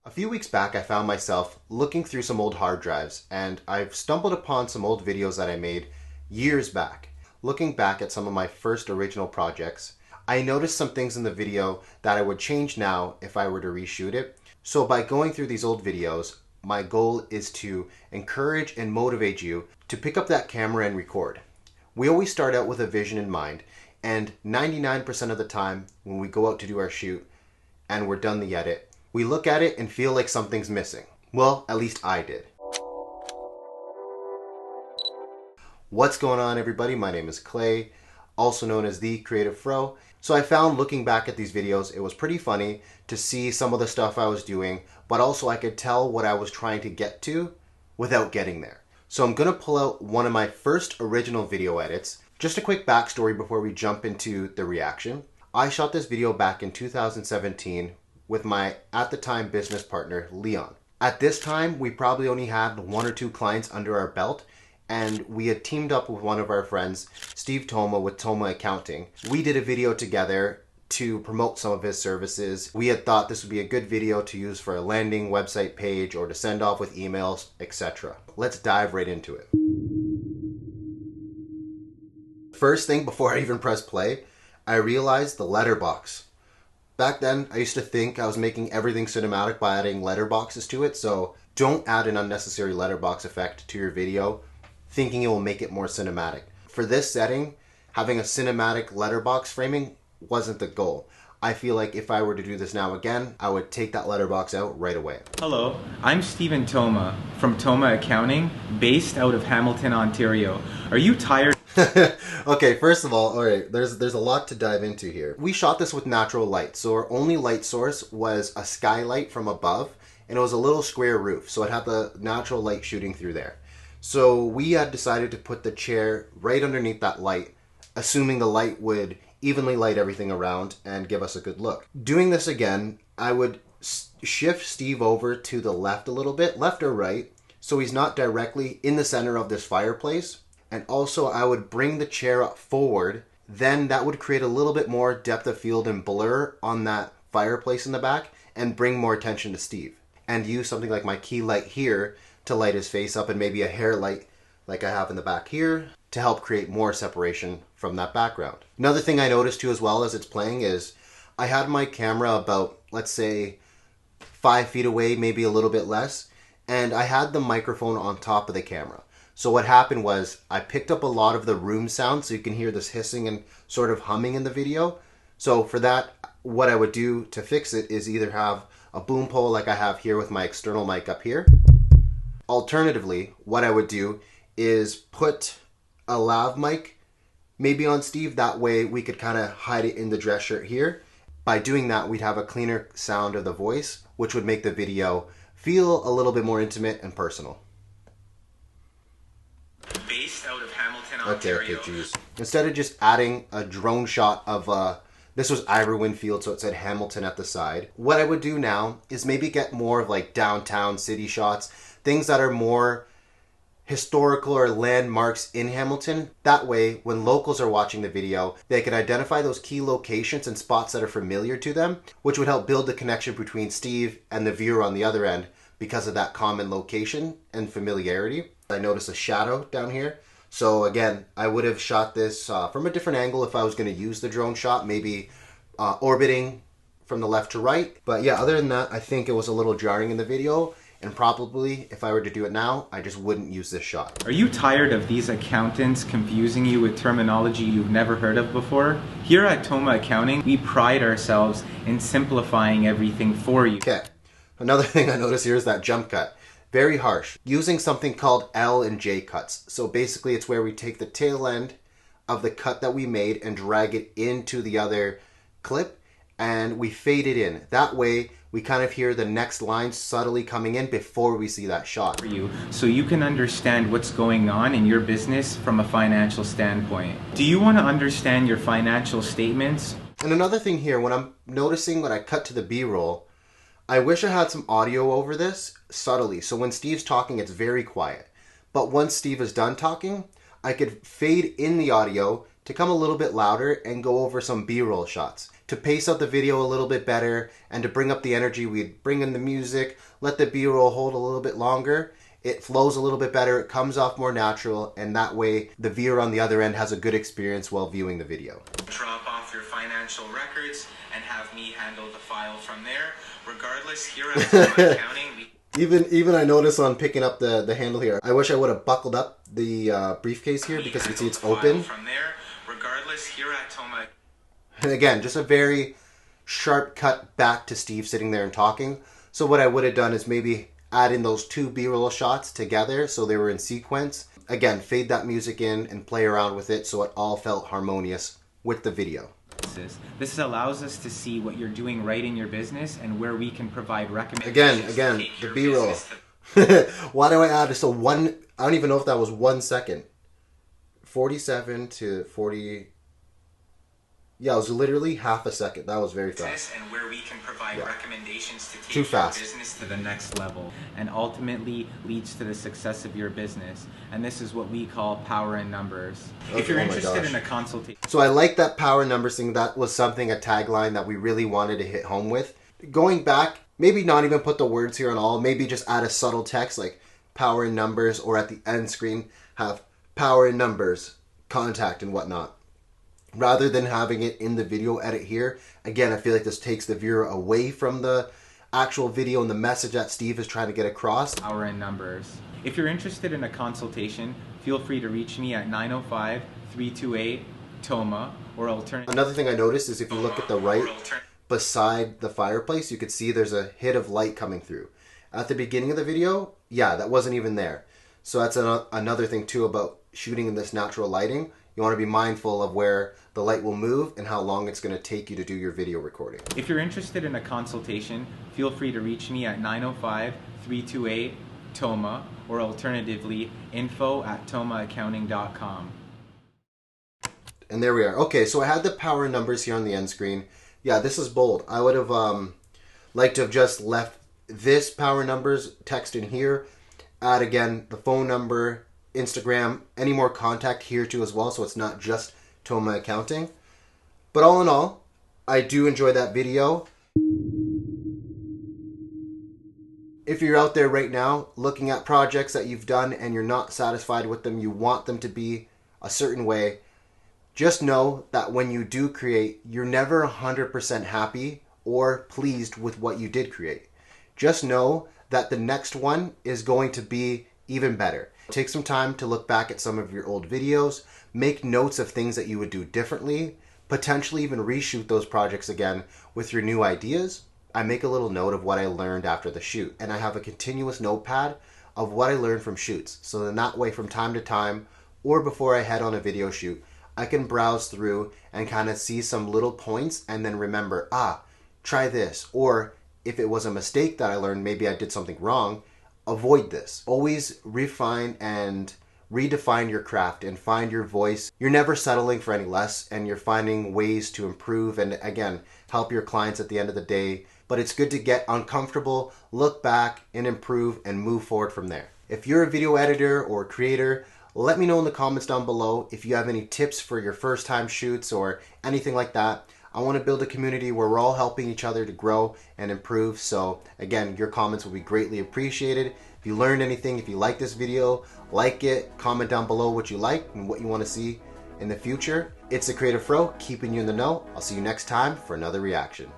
A few weeks back, I found myself looking through some old hard drives, and I've stumbled upon some old videos that I made years back. Looking back at some of my first original projects, I noticed some things in the video that I would change now if I were to reshoot it. So by going through these old videos, my goal is to encourage and motivate you to pick up that camera and record. We always start out with a vision in mind, and 99% of the time when we go out to do our shoot and we're done the edit, we look at it and feel like something's missing. Well, at least I did. What's going on, everybody? My name is Clay, also known as The Creative Fro. So I found looking back at these videos, it was pretty funny to see some of the stuff I was doing, but also I could tell what I was trying to get to without getting there. So I'm gonna pull out one of my first original video edits. Just a quick backstory before we jump into the reaction. I shot this video back in 2017 with my, at the time, business partner, Leon. At this time, we probably only had 1 or 2 clients under our belt, and we had teamed up with one of our friends, Steve Toma, with Toma Accounting. We did a video together to promote some of his services. We had thought this would be a good video to use for a landing website page or to send off with emails, etc. Let's dive right into it. First thing, before I even press play, I realized the letterbox. Back then, I used to think I was making everything cinematic by adding letterboxes to it, so don't add an unnecessary letterbox effect to your video thinking it will make it more cinematic. For this setting, having a cinematic letterbox framing wasn't the goal. I feel like if I were to do this now again, I would take that letterbox out right away. Hello, I'm Stephen Toma from Toma Accounting, based out of Hamilton, Ontario. Are you tired? Okay, first of all, alright, there's a lot to dive into here. We shot this with natural light, so our only light source was a skylight from above, and it was a little square roof, so it had the natural light shooting through there. So we had decided to put the chair right underneath that light, assuming the light would evenly light everything around and give us a good look. Doing this again, I would shift Steve over to the left a little bit, left or right, so he's not directly in the center of this fireplace. And also I would bring the chair up forward, then that would create a little bit more depth of field and blur on that fireplace in the back and bring more attention to Steve. And use something like my key light here to light his face up, and maybe a hair light like I have in the back here to help create more separation from that background. Another thing I noticed too as well as it's playing is I had my camera about, let's say, 5 feet away, maybe a little bit less, and I had the microphone on top of the camera. So what happened was I picked up a lot of the room sound, so you can hear this hissing and sort of humming in the video. So for that, what I would do to fix it is either have a boom pole like I have here with my external mic up here. Alternatively, what I would do is put a lav mic maybe on Steve. That way we could kind of hide it in the dress shirt here. By doing that, we'd have a cleaner sound of the voice, which would make the video feel a little bit more intimate and personal. Based out of Hamilton, Ontario. Okay, geez. Instead of just adding a drone shot of, this was Ivor Winfield, so it said Hamilton at the side. What I would do now is maybe get more of like downtown city shots, things that are more historical or landmarks in Hamilton. That way, when locals are watching the video, they can identify those key locations and spots that are familiar to them, which would help build the connection between Steve and the viewer on the other end because of that common location and familiarity. I noticed a shadow down here. So again, I would have shot this from a different angle if I was going to use the drone shot, maybe orbiting from the left to right. But yeah, other than that, I think it was a little jarring in the video. And probably, if I were to do it now, I just wouldn't use this shot. Are you tired of these accountants confusing you with terminology you've never heard of before? Here at Toma Accounting, we pride ourselves in simplifying everything for you. Okay, another thing I noticed here is that jump cut. Very harsh. Using something called L and J cuts. So basically it's where we take the tail end of the cut that we made and drag it into the other clip and we fade it in. That way we kind of hear the next line subtly coming in before we see that shot. For you, so you can understand what's going on in your business from a financial standpoint. Do you want to understand your financial statements? And another thing here, when I'm noticing when I cut to the B-roll, I wish I had some audio over this subtly. So when Steve's talking, it's very quiet. But once Steve is done talking, I could fade in the audio to come a little bit louder and go over some B-roll shots. to pace out the video a little bit better and to bring up the energy, we'd bring in the music, let the B-roll hold a little bit longer. It flows a little bit better, it comes off more natural, and that way the viewer on the other end has a good experience while viewing the video. Drop off your financial records and have me handle the file from there. Regardless, here at Toma Accounting, Even I notice on picking up the handle here, I wish I would have buckled up the briefcase here because you can see it's open. From there, regardless, here at Toma. And again, just a very sharp cut back to Steve sitting there and talking. So what I would have done is maybe add in those two B-roll shots together so they were in sequence. Again, fade that music in and play around with it so it all felt harmonious with the video. This allows us to see what you're doing right in your business and where we can provide recommendations. Again, the B-roll. Why do I add this? So I don't even know if that was 1 second. 47 to 40. Yeah, it was literally half a second. That was very fast. And where we can provide recommendations to take Too fast. your business to the next level and ultimately leads to the success of your business. And this is what we call power in numbers. Okay, if you're oh my interested gosh. in a consultation. So I like that power numbers thing. That was something, a tagline that we really wanted to hit home with. Going back, maybe not even put the words here on all. Maybe just add a subtle text like power in numbers, or at the end screen have power in numbers, contact and whatnot. Rather than having it in the video edit here. Again, I feel like this takes the viewer away from the actual video and the message that Steve is trying to get across. Power in numbers. If you're interested in a consultation, feel free to reach me at 905-328-TOMA or alternative. Another thing I noticed is if you look at the right, beside the fireplace, you could see there's a hit of light coming through. At the beginning of the video, yeah, that wasn't even there. So that's another thing too about shooting in this natural lighting. You want to be mindful of where the light will move and how long it's going to take you to do your video recording. If you're interested in a consultation, feel free to reach me at 905-328-TOMA or alternatively info@tomaaccounting.com. And there we are. Okay, so I had the power numbers here on the end screen. Yeah, this is bold. I would have liked to have just left this power numbers text in here. Add again the phone number, Instagram, any more contact here too as well, so it's not just Toma Accounting. But all in all, I do enjoy that video. If you're out there right now looking at projects that you've done and you're not satisfied with them, you want them to be a certain way, just know that when you do create, you're never 100% happy or pleased with what you did create. Just know that the next one is going to be even better. Take some time to look back at some of your old videos, make notes of things that you would do differently, potentially even reshoot those projects again with your new ideas. I make a little note of what I learned after the shoot, and I have a continuous notepad of what I learned from shoots. So then that way from time to time, or before I head on a video shoot, I can browse through and kind of see some little points and then remember, try this. Or if it was a mistake that I learned, maybe I did something wrong, avoid this. Always refine and redefine your craft and find your voice. You're never settling for any less, and you're finding ways to improve and, again, help your clients at the end of the day. But it's good to get uncomfortable, look back and improve and move forward from there. If you're a video editor or creator, let me know in the comments down below if you have any tips for your first time shoots or anything like that. I want to build a community where we're all helping each other to grow and improve. So again, your comments will be greatly appreciated. If you learned anything, if you like this video, like it, comment down below what you like and what you want to see in the future. It's the Creative Fro, keeping you in the know. I'll see you next time for another reaction.